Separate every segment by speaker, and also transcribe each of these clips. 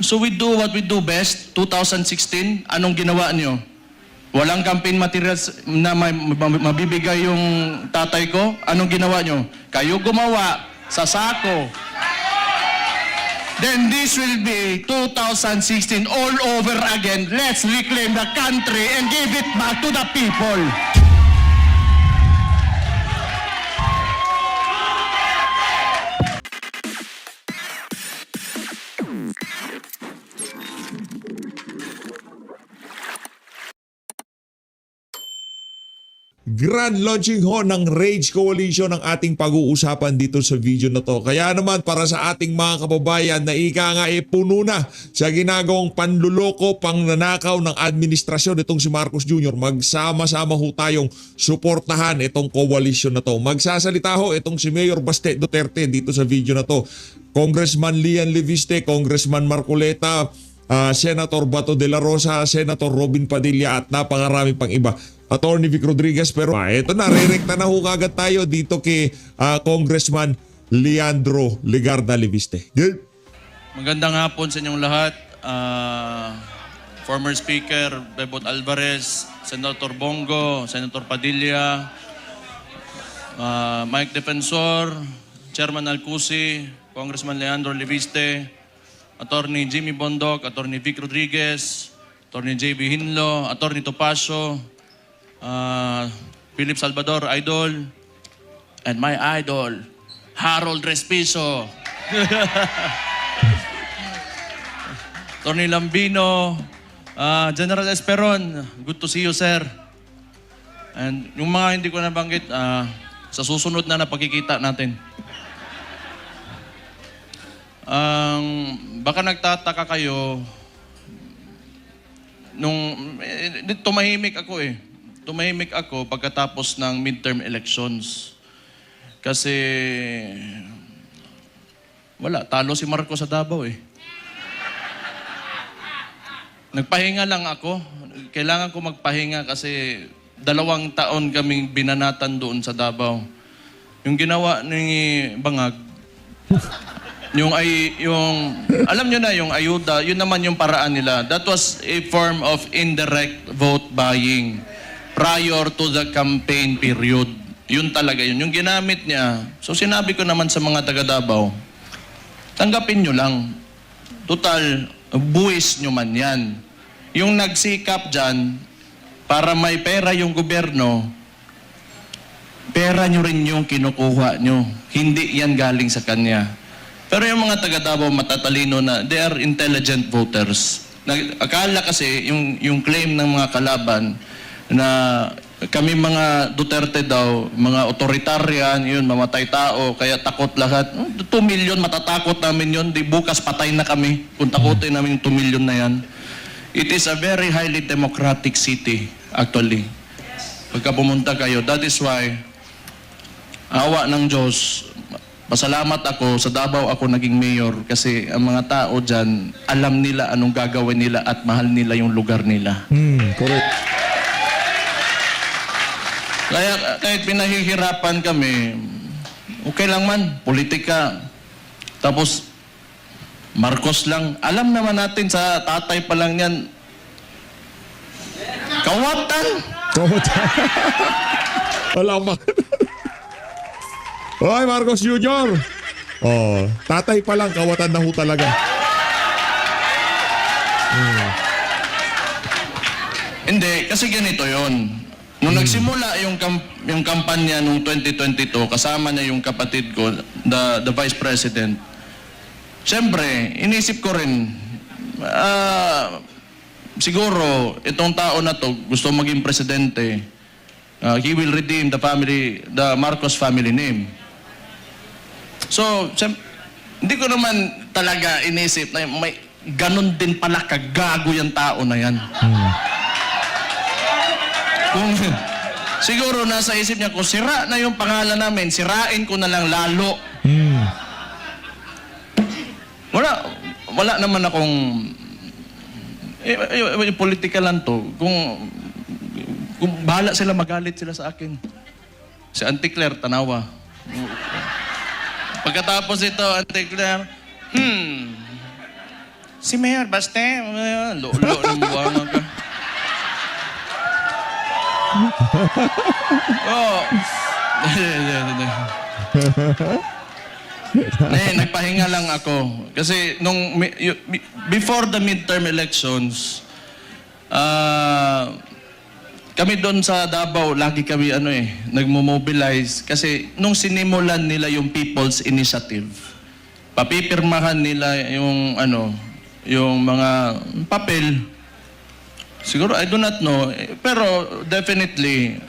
Speaker 1: So we do what we do best. 2016, anong ginawa niyo? Walang campaign materials na mabibigay yung tatay ko. Anong ginawa niyo? Kayo gumawa sa sako. Then this will be 2016 all over again. Let's reclaim the country and give it back to the people.
Speaker 2: Grand launching ho ng Rage Coalition ang ating pag-uusapan dito sa video na to. Kaya naman para sa ating mga kababayan na ika nga puno na sa ginagawang panluloko, pangnanakaw ng administrasyon itong si Marcos Jr., magsama-sama ho tayong suportahan itong coalition na to. Magsasalita ho itong si Mayor Baste Duterte dito sa video na to. Congressman Lian Leviste, Congressman Marcoleta, Senator Bato de la Rosa, Senator Robin Padilla at napakarami pang iba. Attorney Vic Rodriguez, pero ito na, rerekta na ho kagad tayo dito kay Congressman Leandro Legarda Leviste. Good.
Speaker 1: Magandang hapon sa inyong lahat. Former Speaker Bebot Alvarez, Senator Bongo, Senator Padilla, Mike Defensor, Chairman Alcusi, Congressman Leandro Leviste, Attorney Jimmy Bondoc, Attorney Vic Rodriguez, Attorney JB Hinlo, Attorney Topacio, Philip Salvador, idol, and my idol, Harold Respiso. Attorney Lambino, General Esperon, good to see you, sir. And yung mga hindi ko nabanggit, sa susunod na pagkikita natin. Baka nagtataka kayo, tumahimik ako Tumahimik ako pagkatapos ng midterm elections. Kasi wala, talo si Marcos sa Davao Nagpahinga lang ako. Kailangan ko magpahinga kasi 2 taon kaming binanatan doon sa Davao. Yung ginawa ni Bangag, yung alam nyo na, yung ayuda, yun naman yung paraan nila. That was a form of indirect vote buying prior to the campaign period. Yun talaga yun. Yung ginamit niya. So sinabi ko naman sa mga taga Davao, tanggapin nyo lang. Total, buwis nyo man yan. Yung nagsikap dyan, para may pera yung gobyerno, pera nyo rin yung kinukuha nyo. Hindi yan galing sa kanya. Pero yung mga taga Davao matatalino na, they are intelligent voters. Akala kasi yung claim ng mga kalaban na kami mga Duterte daw, mga authoritarian, yun, mamatay tao, kaya takot lahat. 2 million, matatakot namin yun. Di bukas patay na kami kung takutin namin yung 2 million na yan. It is a very highly democratic city, actually. Pagka pumunta kayo, that is why, awa ng Diyos, pasalamat ako, sa Davao ako naging mayor kasi ang mga tao dyan, alam nila anong gagawin nila at mahal nila yung lugar nila.
Speaker 2: Correct.
Speaker 1: Kaya kahit pinahihirapan kami, okay lang man, politika. Tapos, Marcos lang. Alam naman natin sa tatay pa lang yan, kawatan.
Speaker 2: Wala ma. Hoy, Marcos Jr. Tatay pa lang, kawatan na ho talaga.
Speaker 1: Hindi, kasi ganito yon. Nung nagsimula yung kampanya nung 2022, kasama niya yung kapatid ko, the Vice President, siyempre, inisip ko rin, siguro, itong tao na to, gusto maging presidente, he will redeem the Marcos family name. So, hindi ko naman talaga inisip na may ganun din pala kagago yung tao na yan. Siguro nasa isip niya, kung sira na yung pangalan namin, sirain ko na lang lalo. Wala naman akong political lang to. Kung bahala sila, magalit sila sa akin. Si Auntie Claire, tanawa. Pagkatapos ito, Auntie Claire, Si Mayor Baste, lolo ng buwangan ka. Oh. Nagpahinga lang ako. Kasi before the midterm elections, kami doon sa Davao, lagi kami nagmo-mobilize. Kasi nung sinimulan nila yung People's Initiative, papipirmahan nila yung mga papel. Siguro, I do not know. Pero definitely,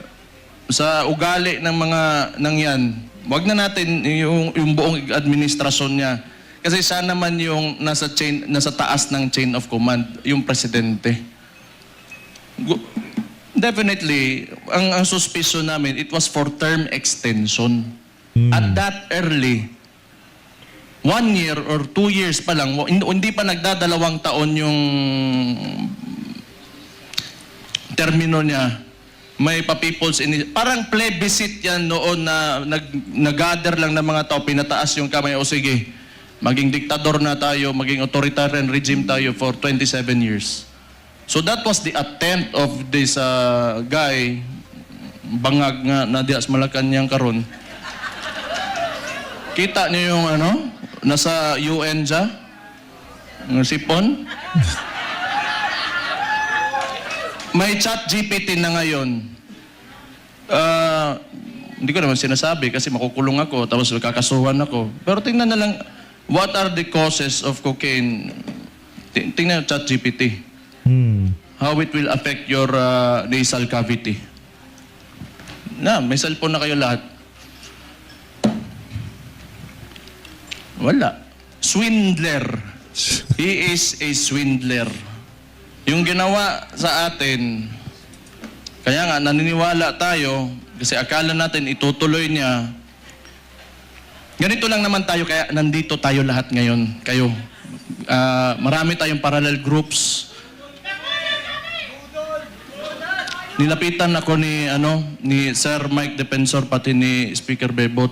Speaker 1: sa ugali ng mga nangyan, wag na natin yung buong administrasyon niya. Kasi siya naman yung nasa taas ng chain of command, yung presidente. Definitely, ang suspicion namin, it was for term extension. At that early, 1 year or 2 years pa lang, hindi pa nagdadalawang taon yung termino niya. May pa-people's parang plebiscite yan noon na nag-gather lang ng mga tao, pinataas yung kamay, o sige, maging diktador na tayo, maging authoritarian regime tayo for 27 years. So that was the attempt of this guy, bangag nga na dias Malacanang karon. Kita niyo yung nasa UN siya, sipon. May ChatGPT na ngayon. Hindi ko naman sinasabi kasi makukulong ako tapos kakasuhan ako. Pero tingnan na lang, what are the causes of cocaine? Tingnan yung ChatGPT. How it will affect your nasal cavity. May cellphone na kayo lahat. Wala. Swindler. He is a swindler. Yung ginawa sa atin, kaya nga naniniwala tayo kasi akala natin itutuloy niya. Ganito lang naman tayo, kaya nandito tayo lahat ngayon. Kayo. Marami tayong parallel groups. Nilapitan ako ni Sir Mike Defensor pati ni Speaker Bebot.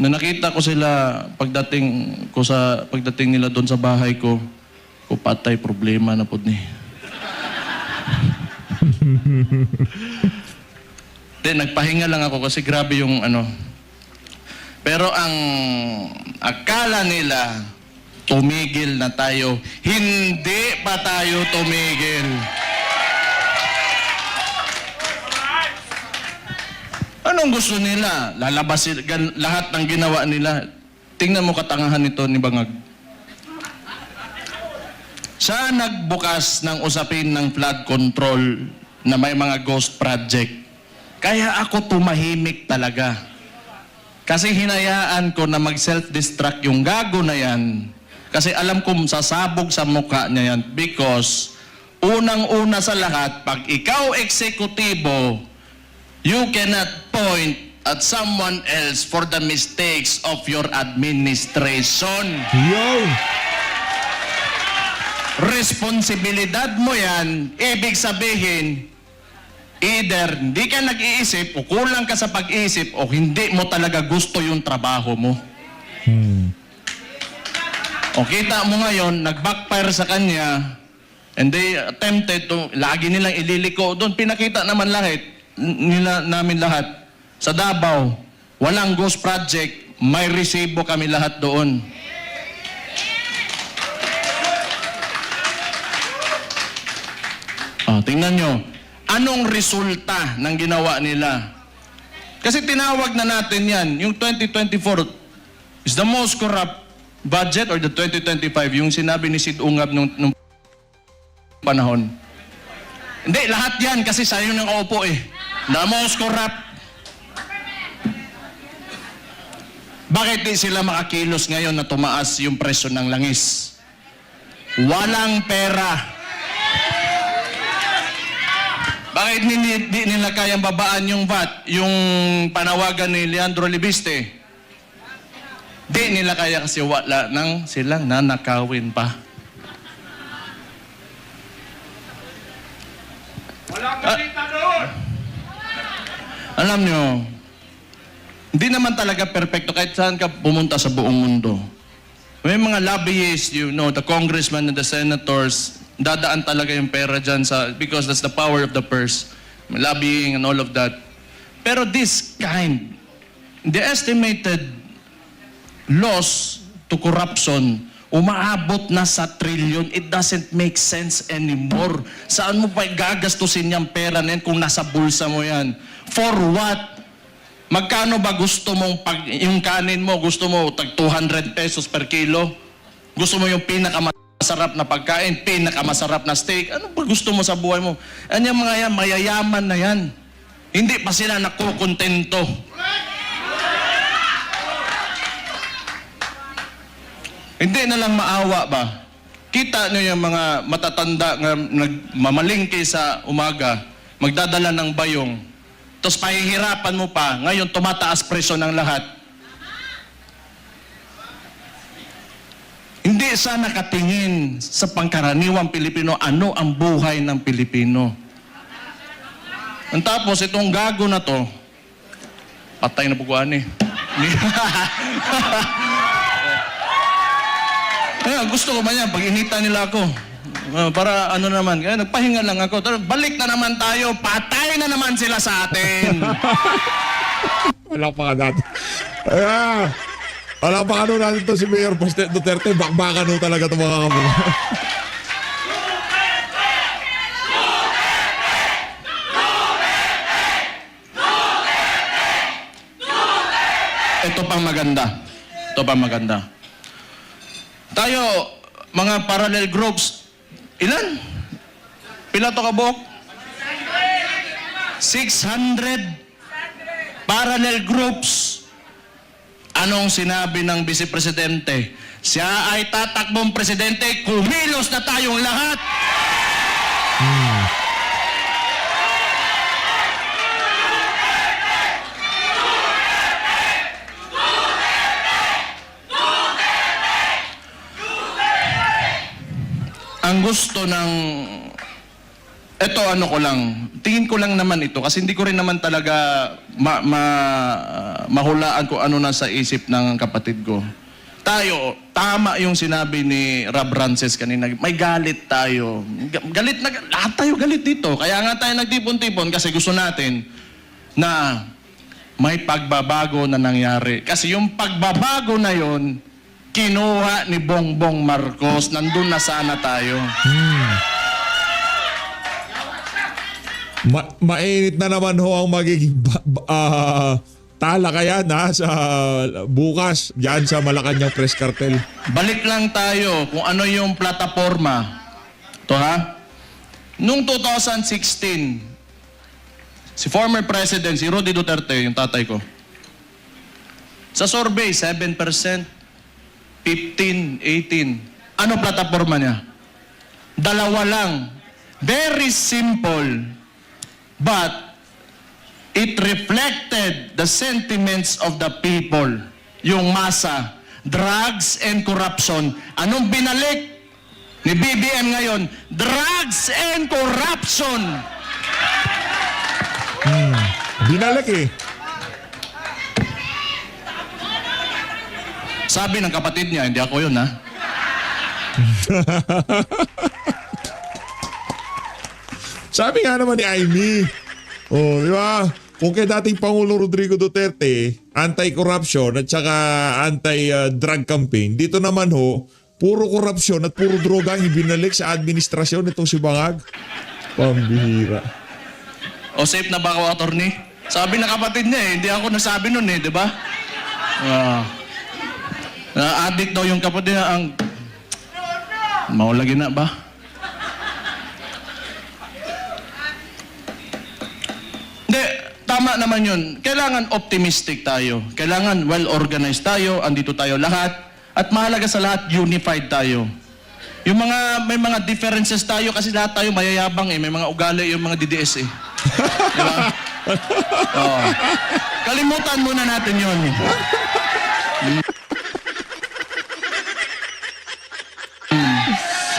Speaker 1: Na nakita ko sila pagdating nila doon sa bahay ko, patay problema na po ni. Nagpahinga lang ako kasi grabe yung Pero ang akala nila, tumigil na tayo. Hindi pa tayo tumigil. Anong gusto nila? Lalabas lahat ng ginawa nila. Tingnan mo katangahan nito ni Bangag. Siya nagbukas ng usapin ng flood control na may mga ghost project. Kaya ako tumahimik talaga. Kasi hinayaan ko na mag-self-destruct yung gago na yan. Kasi alam kong sasabog sa mukha niya yan. Because unang-una sa lahat, pag ikaw eksekutibo, you cannot point at someone else for the mistakes of your administration.
Speaker 2: Yo!
Speaker 1: Responsibilidad mo yan, ibig sabihin, either hindi ka nag-iisip o kulang ka sa pag-iisip o hindi mo talaga gusto yung trabaho mo. O kita mo ngayon, nag-backfire sa kanya, and they attempted to, lagi nilang ililiko doon. Pinakita naman namin lahat. Sa Davao, walang ghost project, may resibo kami lahat doon. Tingnan nyo, anong resulta ng ginawa nila? Kasi tinawag na natin yan, yung 2024 is the most corrupt budget or the 2025, yung sinabi ni Sid Ungab nung panahon. Hindi, lahat yan kasi sa'yo nang kaupo eh. The most corrupt. Bakit di sila makakilos ngayon na tumaas yung presyo ng langis? Walang pera. Bakit di nila kayang babaan yung VAT, yung panawagan ni Leandro Libiste? Di nila kaya kasi wala nang silang nanakawin pa. Alam nyo, hindi naman talaga perfecto kahit saan ka pumunta sa buong mundo. May mga lobbyists, you know, the congressmen and the senators, dadaan talaga yung pera dyan because that's the power of the purse. Lobbying and all of that. Pero this kind, the estimated loss to corruption, umaabot na sa trillion. It doesn't make sense anymore. Saan mo pa gagastusin yung pera na yan kung nasa bulsa mo yan? For what? Magkano ba gusto mong yung kanin mo, gusto mo tag 200 pesos per kilo? Gusto mo yung pinakamasarap na pagkain, pinakamasarap na steak? Ano ba gusto mo sa buhay mo? Ano yung mga yan, mayayaman na yan. Hindi pa sila nakukontento. Hindi na lang maawa ba? Kita niyo yung mga matatanda na nagmamalingki sa umaga, magdadala ng bayong, tapos pahihirapan mo pa, ngayon tumataas presyo ng lahat. Hindi sana nakatingin sa pangkaraniwang Pilipino ano ang buhay ng Pilipino. Ang tapos, itong gago na to, patay na buguan eh. Gusto ko ba yan? Pag-inita nila ako. Para ano naman, kaya nagpahinga lang ako. Balik na naman tayo, patay na naman sila sa atin.
Speaker 2: Wala pa ka natin. Wala pa ka natin to si Mayor Duterte. Bakbakan no talaga ito mga kamuha.
Speaker 1: Ito pang maganda. Ito pang maganda. Tayo, mga parallel groups, ilan? Pila to kabok? 600 parallel groups. Anong sinabi ng Vice Presidente? Siya ay tatakbong presidente, kumilos na tayong lahat. Ang gusto ng... Ito ano ko lang, tingin ko lang naman ito kasi hindi ko rin naman talaga mahulaan kung ano nasa isip ng kapatid ko. Tayo, tama yung sinabi ni Rob Rances kanina, may galit tayo. Galit na, lahat tayo galit dito. Kaya nga tayo nagtipon-tipon kasi gusto natin na may pagbabago na nangyari. Kasi yung pagbabago na yon kinuha ni Bongbong Marcos, nandun na sana tayo.
Speaker 2: Mainit na naman ho ang magiging talakayan sa bukas diyan sa Malacanang Press Cartel.
Speaker 1: Balik lang tayo kung ano yung plataforma. Ito ha. Noong 2016, si former President, si Rudy Duterte, yung tatay ko, sa survey, 7%, 15, 18. Ano plataforma niya? Dalawa lang. Very simple. But it reflected the sentiments of the people. Yung masa. Drugs and corruption. Anong binalik ni BBM ngayon? Drugs and corruption.
Speaker 2: Binalik eh.
Speaker 1: Sabi ng kapatid niya, hindi ako yun ha.
Speaker 2: Sabi nga naman ni Amy, di ba? Kung kay dating Pangulong Rodrigo Duterte, anti-corruption at saka anti-drug campaign, dito naman ho, puro korupsyon at puro droga ang ibinalik sa administrasyon itong si Bangag. Pambihira.
Speaker 1: O safe na ba ako, attorney? Sabi ng kapatid niya hindi ako nasabi nun di ba? Na-addict daw yung kapatid niya ang... Maulagi na ba? Hindi, tama naman yun. Kailangan optimistic tayo. Kailangan well-organized tayo. Andito tayo lahat. At mahalaga sa lahat, unified tayo. Yung may mga differences tayo kasi lahat tayo mayayabang May mga ugali yung mga DDS Diba? Kalimutan muna natin yun.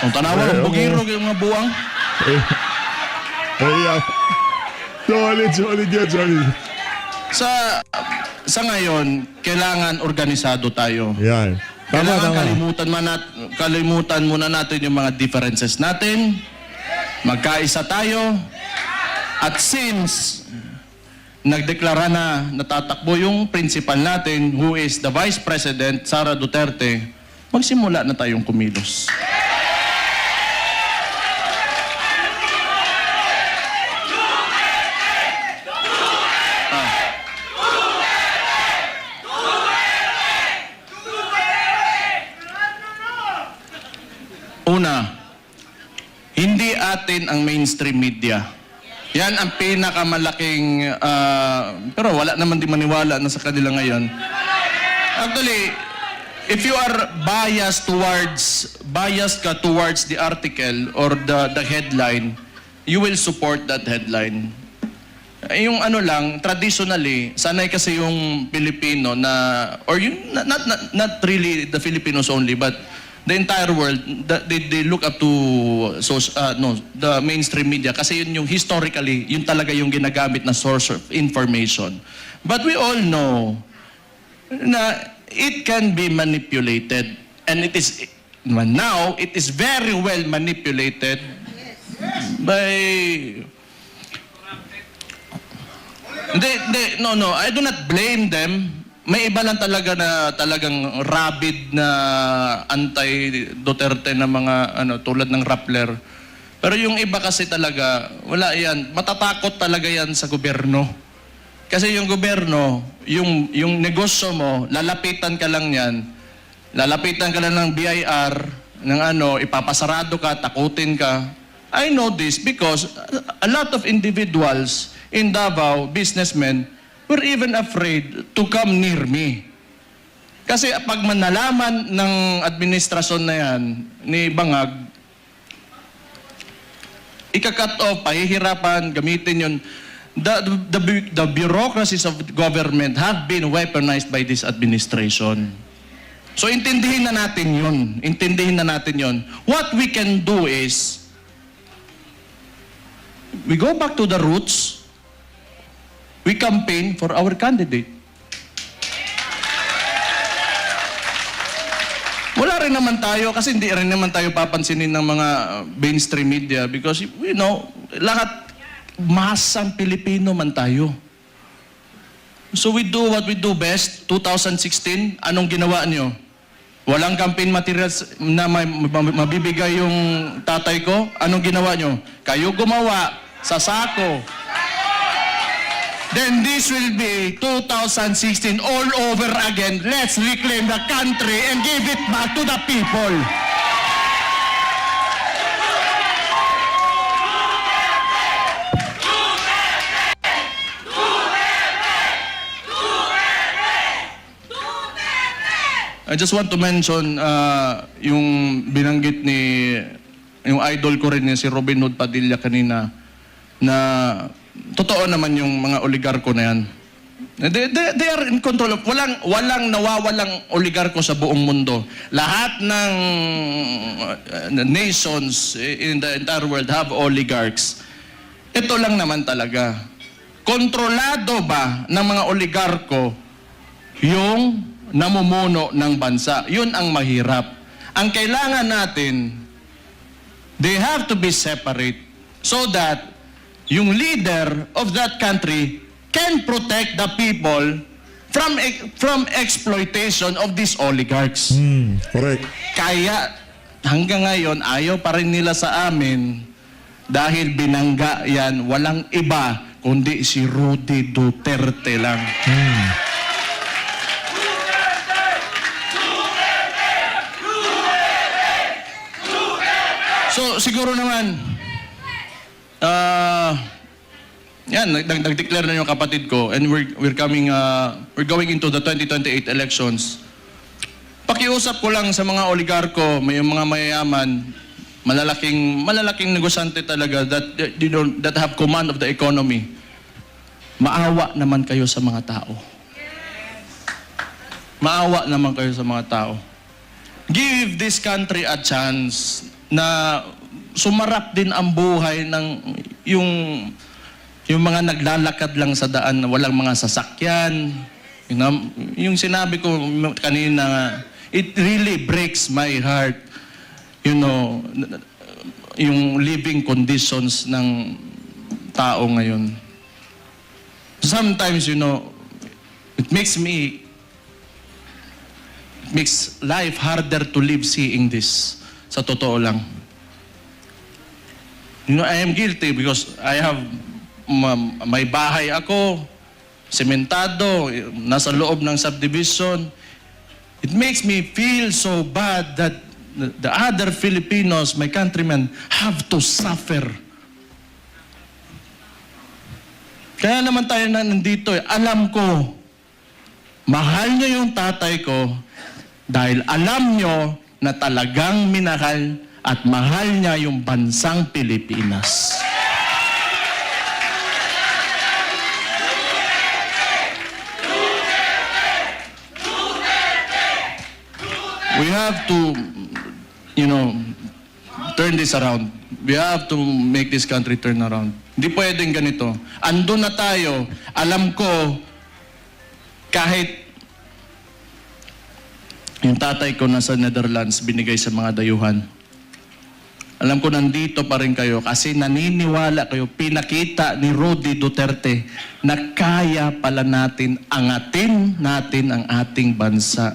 Speaker 1: Ang tanawan, ang bugirog yung mga buwang.
Speaker 2: Solid yan, solid.
Speaker 1: Sa ngayon, kailangan organisado tayo.
Speaker 2: Yan.
Speaker 1: Kailangan
Speaker 2: tama.
Speaker 1: kalimutan muna natin yung mga differences natin. Magkaisa tayo. At since nagdeklara na natatakbo yung principal natin who is the Vice President, Sara Duterte, magsimula na tayong kumilos. Una, hindi atin ang mainstream media. Yan ang pinakamalaking, pero wala naman di maniwala na sa kanila ngayon. Actually, if you are biased ka towards the article or the headline, you will support that headline. Yung ano lang, traditionally, sanay kasi yung Pilipino na, or yung, not really the Filipinos only, but the entire world, they look up to the mainstream media kasi yun yung historically, yun talaga yung ginagamit na source of information. But we all know na it can be manipulated, and it is now it is very well manipulated by no, I do not blame them. May iba lang talaga na talagang rabid na anti-Duterte na mga tulad ng Rappler. Pero yung iba kasi talaga, wala yan. Matatakot talaga yan sa gobyerno. Kasi yung gobyerno, yung negosyo mo, lalapitan ka lang yan. Lalapitan ka lang ng BIR, ng ipapasarado ka, takutin ka. I know this because a lot of individuals in Davao, businessmen, were even afraid to come near me. Kasi pag manalaman ng administrasyon na yan, ni Bangag, ika-cut off, pahihirapan, gamitin yun. The bureaucracies of government have been weaponized by this administration. So intindihin na natin yun. Intindihin na natin yun. What we can do is, we go back to the roots. We campaign for our candidate. Wala rin naman tayo, kasi hindi rin naman tayo papansinin ng mga mainstream media because, lahat, masang Pilipino man tayo. So we do what we do best. 2016, anong ginawa nyo? Walang campaign materials na mabibigay yung tatay ko? Anong ginawa nyo? Kayo gumawa sa sako. Then this will be 2016 all over again. Let's reclaim the country and give it back to the people. I just want to mention yung binanggit yung idol ko rin si Robin Hood Padilla kanina na totoo naman yung mga oligarko na yan. They are in control of, walang nawawalang oligarko sa buong mundo. Lahat ng nations in the entire world have oligarchs. Ito lang naman talaga. Kontrolado ba ng mga oligarko yung namumuno ng bansa? Yun ang mahirap. Ang kailangan natin, they have to be separate so that yung leader of that country can protect the people from exploitation of these oligarchs.
Speaker 2: Correct.
Speaker 1: Kaya hanggang ngayon ayaw pa rin nila sa amin dahil binangga yan, walang iba kundi si Rudy Duterte lang. So siguro naman yan, nag-declare na yung kapatid ko and we're going into the 2028 elections. Pakiusap ko lang sa mga oligarko, may mga mayayaman, malalaking negosyante talaga that have command of the economy. Maawa naman kayo sa mga tao. Maawa naman kayo sa mga tao. Give this country a chance na sumarap din ang buhay ng yung mga naglalakad lang sa daan na walang mga sasakyan. Yung sinabi ko kanina, it really breaks my heart, you know, yung living conditions ng tao ngayon. Sometimes, you know, it makes life harder to live seeing this. Sa totoo lang. You know, I am guilty because I have, may bahay ako, sementado, nasa loob ng subdivision. It makes me feel so bad that the other Filipinos, my countrymen, have to suffer. Kaya naman tayo na nandito eh. Alam ko, mahal nyo yung tatay ko dahil alam nyo na talagang minahal at mahal niya yung bansang Pilipinas. We have to, you know, turn this around. We have to make this country turn around. Hindi pwedeng ganito. Andun na tayo. Alam ko, kahit yung tatay ko nasa Netherlands, binigay sa mga dayuhan. Alam ko nandito pa rin kayo kasi naniniwala kayo, pinakita ni Rudy Duterte na kaya pala natin angatin natin ang ating bansa.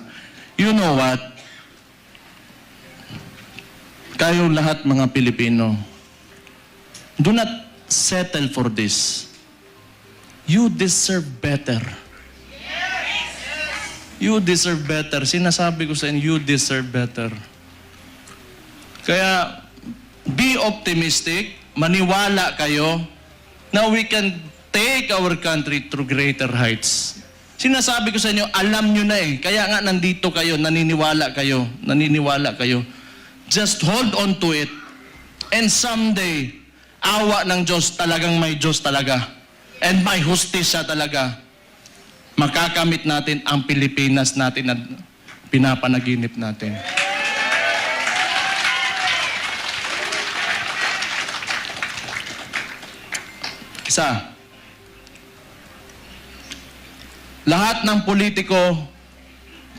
Speaker 1: You know what? Kayo lahat mga Pilipino, do not settle for this. You deserve better. You deserve better. Sinasabi ko sa inyo, you deserve better. Kaya, be optimistic, maniwala kayo na we can take our country to greater heights. Sinasabi ko sa inyo, alam nyo na eh. Kaya nga nandito kayo, naniniwala kayo. Just hold on to it. And someday, awa ng Diyos, talagang may Diyos talaga. And may hustisya talaga. Makakamit natin ang Pilipinas natin na pinapanaginip natin. Isa, lahat ng politiko,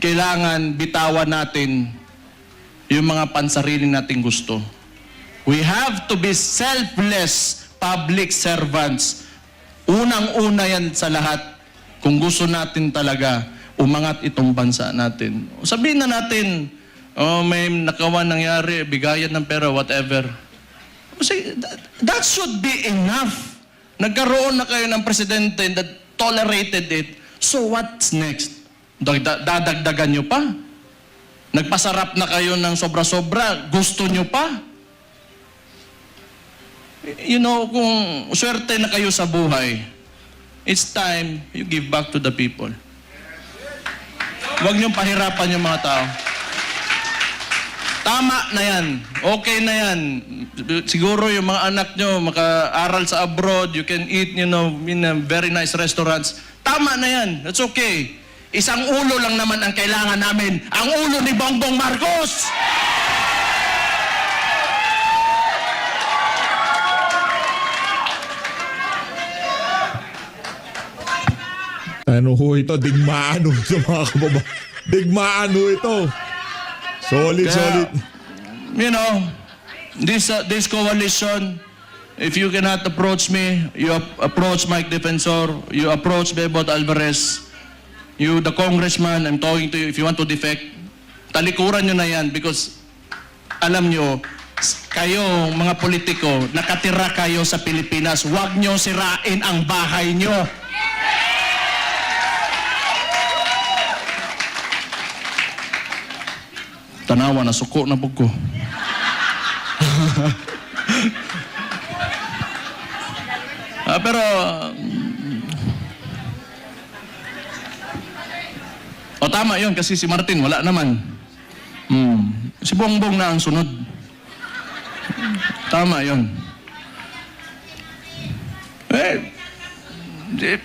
Speaker 1: kailangan bitawan natin yung mga pansarili nating gusto. We have to be selfless public servants. Unang-una yan sa lahat kung gusto natin talaga umangat itong bansa natin. Sabihin na natin, oh, may nakawan nangyari, bigayan ng pera, whatever. Kasi that should be enough. Nagkaroon na kayo ng presidente that tolerated it. So what's next? Dadagdagan nyo pa? Nagpasarap na kayo ng sobra-sobra, gusto nyo pa? You know, kung swerte na kayo sa buhay, it's time you give back to the people. Huwag niyong pahirapan yung mga tao. Tama na yan. Okay na yan. Siguro yung mga anak nyo maka-aral sa abroad, you can eat, you know, in very nice restaurants. Tama na yan. That's okay. Isang ulo lang naman ang kailangan namin. Ang ulo ni Bongbong Marcos!
Speaker 2: Ano ho ito? Digmaan ho ito mga kababayan. Digmaan ho ito. Solid.
Speaker 1: You know, this coalition, if you cannot approach me, you approach Mike Defensor, you approach Bebot Alvarez, you, the congressman, I'm talking to you, if you want to defect, talikuran nyo na yan because alam nyo, kayo, mga politiko, nakatira kayo sa Pilipinas, huwag nyo sirain ang bahay nyo. Tanawa, nasuko na po ko. Pero, tama yun kasi si Martin wala naman. Si Bongbong na ang sunod. Tama yun.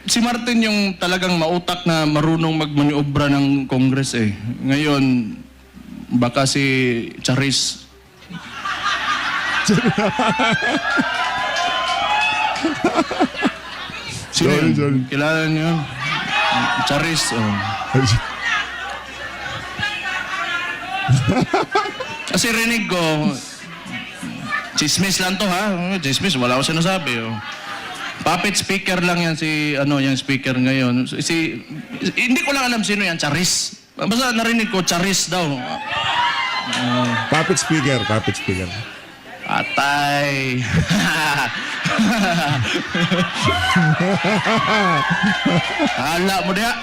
Speaker 1: Si Martin yung talagang mautak na marunong magmaniobra ng Congress eh. Ngayon, baka si Charis. Sino yun?
Speaker 2: Sorry.
Speaker 1: Kilala niyo yun? Charis. Oh. Kasi rinig ko, chismis lang to ha. Chismis, wala ko sinasabi. Oh. Puppet speaker lang yan yung speaker ngayon. Hindi ko lang alam sino yan, Charis. Basta narinig ko, Charis daw.
Speaker 2: Puppet speaker.
Speaker 1: Atay. Hala mo diya.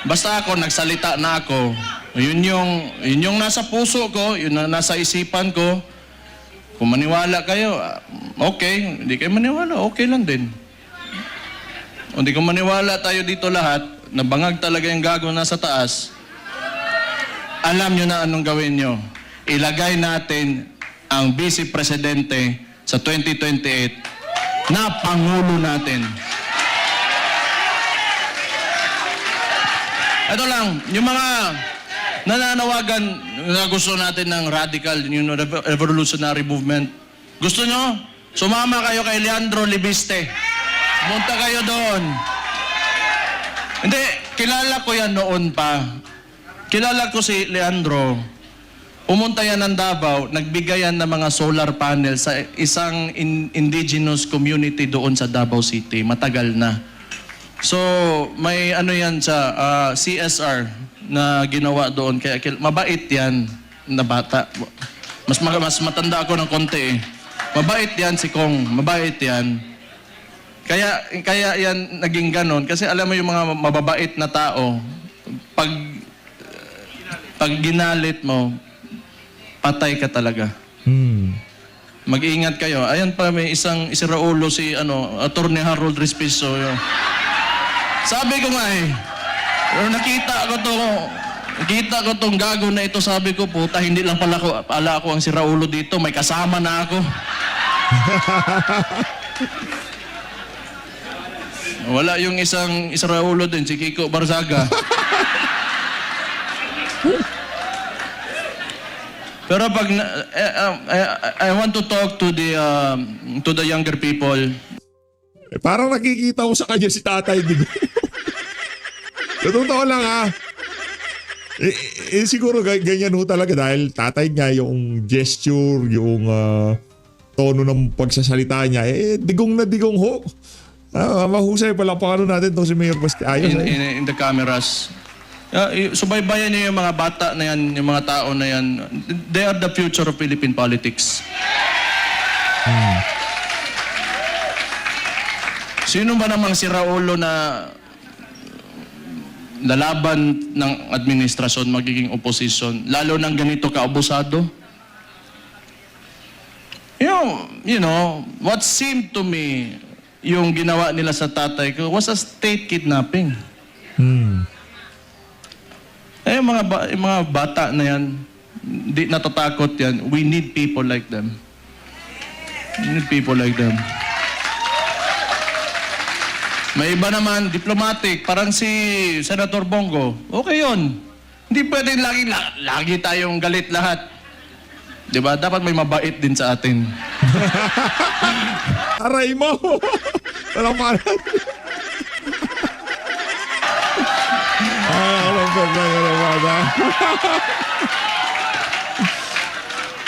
Speaker 1: Basta ako, nagsalita na ako. Yun yung nasa puso ko, yun na nasa isipan ko. Kung maniwala kayo, okay. Hindi kayo maniwala, okay lang din. Kung hindi ko maniwala tayo dito lahat, nabangag talaga yung gago nasa taas, alam nyo na anong gawin nyo. Ilagay natin ang Vice Presidente sa 2028 na Pangulo natin. Ito lang, yung mga nananawagan na gusto natin ng radical, revolutionary movement. Gusto nyo? Sumama kayo kay Leandro Libiste. Punta kayo doon. Hindi, kilala ko yan noon pa. Kilala ko si Leandro. Pumunta yan ng Davao, nagbigay yan ng mga solar panel sa isang indigenous community doon sa Davao City. Matagal na. So, may ano yan sa CSR na ginawa doon. Kaya mabait yan na bata. Mas matanda ako ng konti eh. Mabait yan si Kong. Mabait yan. Kaya yan naging ganon. Kasi alam mo yung mga mababait na tao, pag ginalit mo, patay ka talaga. Mag-iingat kayo. Ayan pa, may isang Raulo si Attorney Harold Respiso. Sabi ko nga nakita ko tong gago na ito, sabi ko, puta, hindi lang pala ako ang si Raulo dito, may kasama na ako. Wala yung isang Raulo din, si Kiko Barzaga. Pero pag I want to talk to the younger people.
Speaker 2: Parang nakikita ko sa kanya si Tatay Digong. Totoo lang ha. Siguro ganyan ho talaga dahil tatay niya yung gesture, yung tono ng pagsasalita niya, digong na digong ho. Mahusay pala paano natin itong si Mayor Basti. Ayos.
Speaker 1: In the cameras. Subaybayan niyo yung mga bata na yan, yung mga tao na yan. They are the future of Philippine politics. Sino ba namang si Raulo na lalaban ng administrasyon, magiging opposition, lalo ng ganito kaabusado? You know, what seemed to me, yung ginawa nila sa tatay ko, was a state kidnapping. Yung mga bata na yan, di natatakot yan. We need people like them. We need people like them. May iba naman, diplomatic, parang si Senator Bongo. Okay yun. Hindi pwedeng lagi tayong galit lahat. Diba? Dapat may mabait din sa atin.
Speaker 2: Aray mo! Walang parat.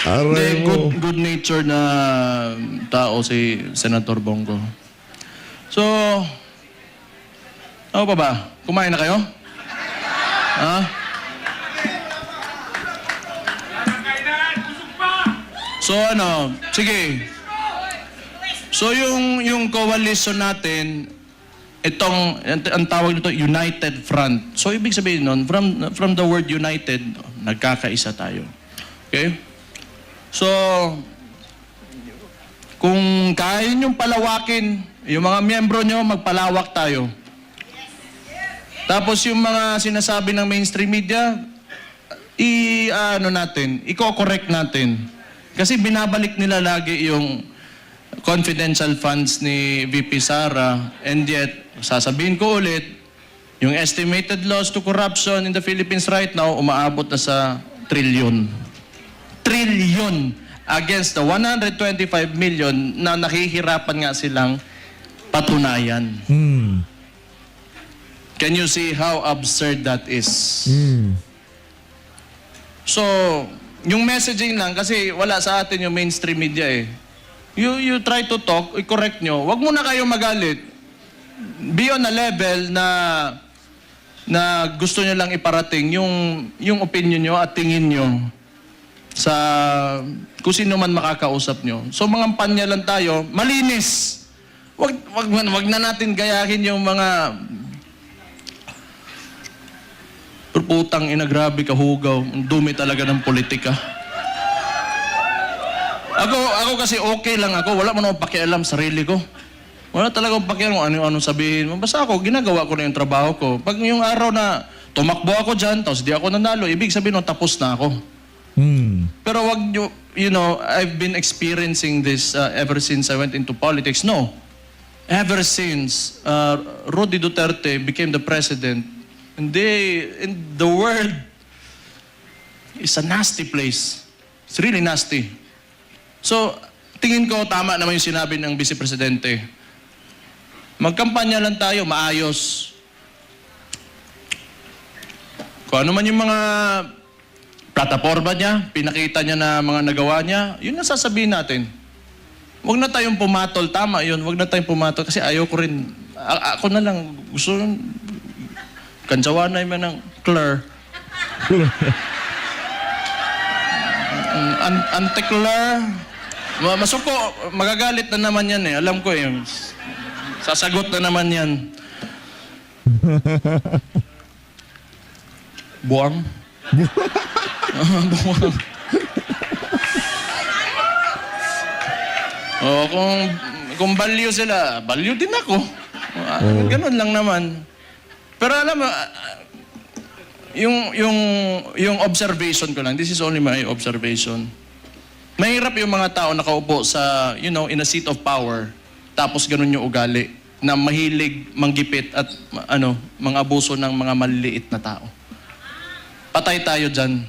Speaker 2: Aray mo.
Speaker 1: Good nature na tao si Senator Bongo. So, ano pa ba? Kumain na kayo? Ha? So sige. So yung coalition natin, ang tawag nito, United Front. So ibig sabihin nun, from the word united, nagkakaisa tayo. Okay? So, kung kaya niyong palawakin, yung mga miyembro nyo, magpalawak tayo. Tapos yung mga sinasabi ng mainstream media, i-correct natin. Kasi binabalik nila lagi yung confidential funds ni VP Sara, and yet, sasabihin ko ulit, yung estimated loss to corruption in the Philippines right now, umaabot na sa trilyon. Trilyon! Against the 125 million na nakihirapan nga silang patunayan. Can you see how absurd that is? So, yung messaging lang, kasi wala sa atin yung mainstream media eh. You try to talk, i-correct nyo. Wag mo na kayo magalit. Be on a level na gusto nyo lang iparating yung opinion nyo at tingin nyo sa kung sino man makakausap nyo. So, mga panya lang tayo, malinis. Wag na natin gayahin yung mga putang ina, grabe ka hugaw. Ang dumi talaga ng politika. Ako kasi okay lang ako. Wala man akong pakialam sarili ko. Wala talaga akong pakialam kung ano sabihin mo. Basta ako, ginagawa ko na yung trabaho ko. Pag yung araw na tumakbo ako dyan, tapos di ako nanalo, ibig sabihin no, tapos na ako. Pero wag nyo, I've been experiencing this ever since I went into politics. No. Ever since Rudy Duterte became the president, and the world is a nasty place. It's really nasty. So, tingin ko tama naman yung sinabi ng Vice Presidente. Magkampanya lang tayo, maayos. Kung ano man yung mga plataforma niya, pinakita niya na mga nagawa niya, yun ang sasabihin natin. Huwag na tayong pumatol. Tama yun, huwag na tayong pumatol. Kasi ayaw ko rin. Ako na lang, gusto kansawa na yung ng Claire. Anti-Claire. Masuko, magagalit na naman yan eh. Alam ko eh. Sasagot na naman yan. Buwang? Buwang. Oh, kung value sila, value din ako. Ganun lang naman. Pero alam mo, yung observation ko lang, this is only my observation. Mahirap yung mga tao nakaupo sa, in a seat of power, tapos ganun yung ugali, na mahilig manggipit at mga abuso ng mga maliliit na tao. Patay tayo dyan.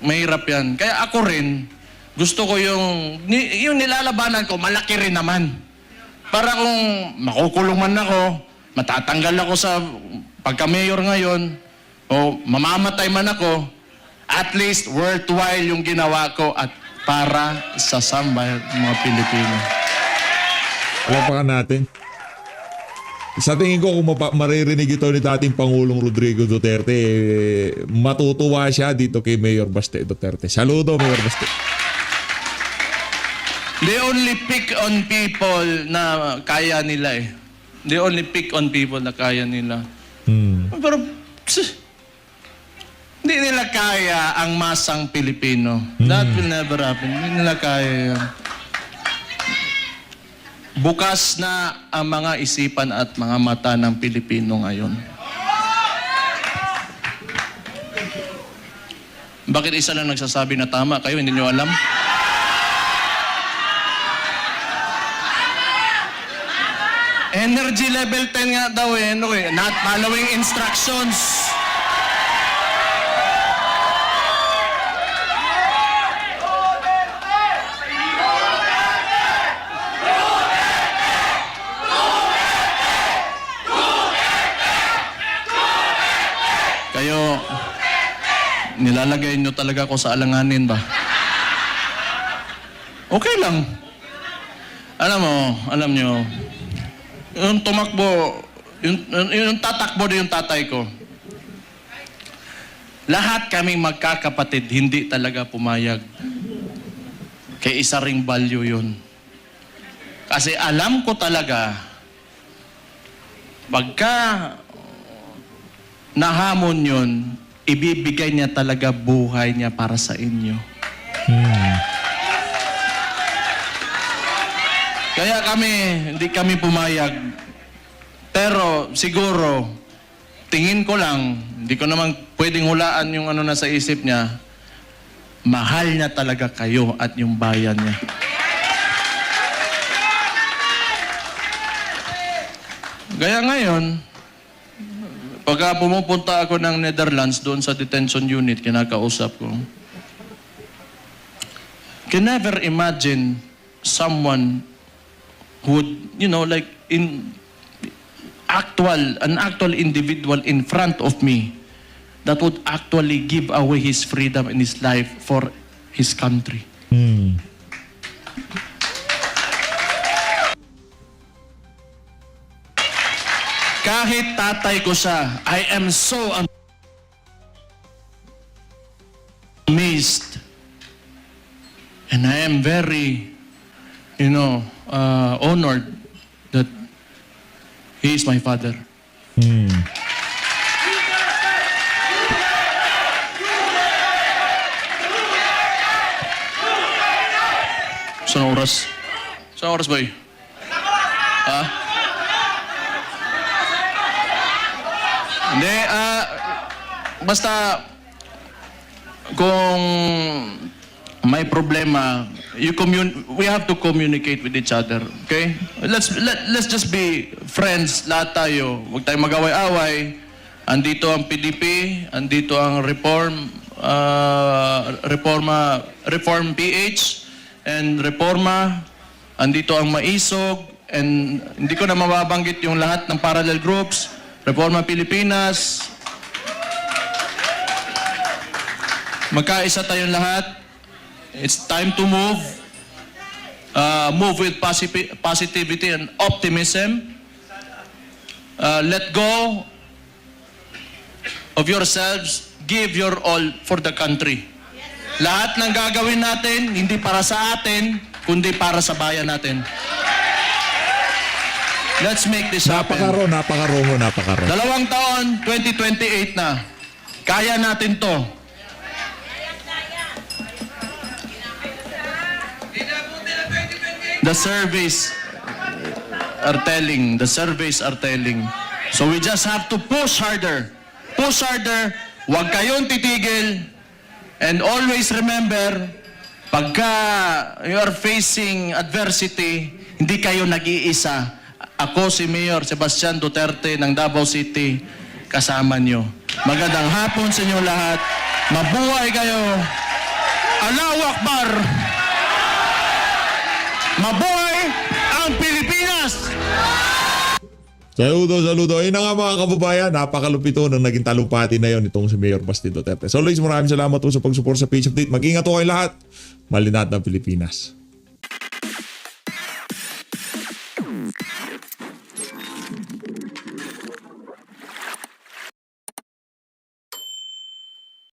Speaker 1: Mahirap yan. Kaya ako rin, gusto ko yung nilalabanan ko, malaki rin naman. Para kung makukulong man ako, matatanggal ako sa pagka-mayor ngayon, o mamamatay man ako, at least worthwhile yung ginawa ko at para sa sambayan ng mga Pilipino.
Speaker 2: Palapakan natin. Sa tingin ko, kung maririnig ito ni dating Pangulong Rodrigo Duterte, matutuwa siya dito kay Mayor Baste Duterte. Saludo, Mayor Baste.
Speaker 1: They only pick on people na kaya nila eh. They only pick on people na kaya nila. Pero, hindi nila kaya ang masang Pilipino. That will never happen. Hindi nila kaya yun. Bukas na ang mga isipan at mga mata ng Pilipino ngayon. Bakit isa lang nagsasabi na tama? Kayo, hindi nyo alam? Energy level 10 nga daw eh. Not following instructions. Kayo, nilalagay nyo talaga ako sa alanganin ba? Okay lang. Alam nyo, yung tumakbo, yung tatakbo na yung tatay ko. Lahat kaming magkakapatid, hindi talaga pumayag. Kaya isa ring value yun. Kasi alam ko talaga, pagka nahamon yun, ibibigay niya talaga buhay niya para sa inyo. Kaya hindi kami pumayag. Pero siguro, tingin ko lang, hindi ko naman pwedeng hulaan yung nasa isip niya, mahal niya talaga kayo at yung bayan niya. Kaya ngayon, pagka pumupunta ako ng Netherlands doon sa detention unit, kinakausap ko, can never imagine someone who would, like an actual individual in front of me that would actually give away his freedom and his life for his country. Kahit tatay ko siya, I am so amazed. And I am very, honored that he is my father. Saan oras? Saan oras, boy? Ha? Hindi, basta kung may problema, we have to communicate with each other, okay? Let's just be friends, lahat tayo. Huwag tayong mag-away-away. Andito ang PDP, andito ang Reform PH, and Reforma, andito ang Maisog, and hindi ko na mababanggit yung lahat ng parallel groups, Reforma Pilipinas. Magkaisa tayong lahat. It's time to move. Move with positivity and optimism. Let go of yourselves. Give your all for the country. Lahat ng gagawin natin, hindi para sa atin, kundi para sa bayan natin. Let's make this happen.
Speaker 2: Napakaroon.
Speaker 1: 2 taon, 2028 na. Kaya natin to. The surveys are telling. So we just have to push harder. Push harder. Huwag kayong titigil. And always remember, pagka you are facing adversity, hindi kayo nag-iisa. Ako si Mayor Sebastian Duterte ng Davao City, kasama nyo. Magandang hapon sa inyo lahat. Mabuhay kayo. Allahu Akbar. Mabuhay ang Pilipinas!
Speaker 2: Saludo. Ayun na nga mga kababayan, napakalupito nang naging talumpati na yon itong si Mayor Basti Duterte. So Luis, maraming salamat po sa pag-support sa Page Update. Mag-ingat po kayo lahat. Malinat ng Pilipinas.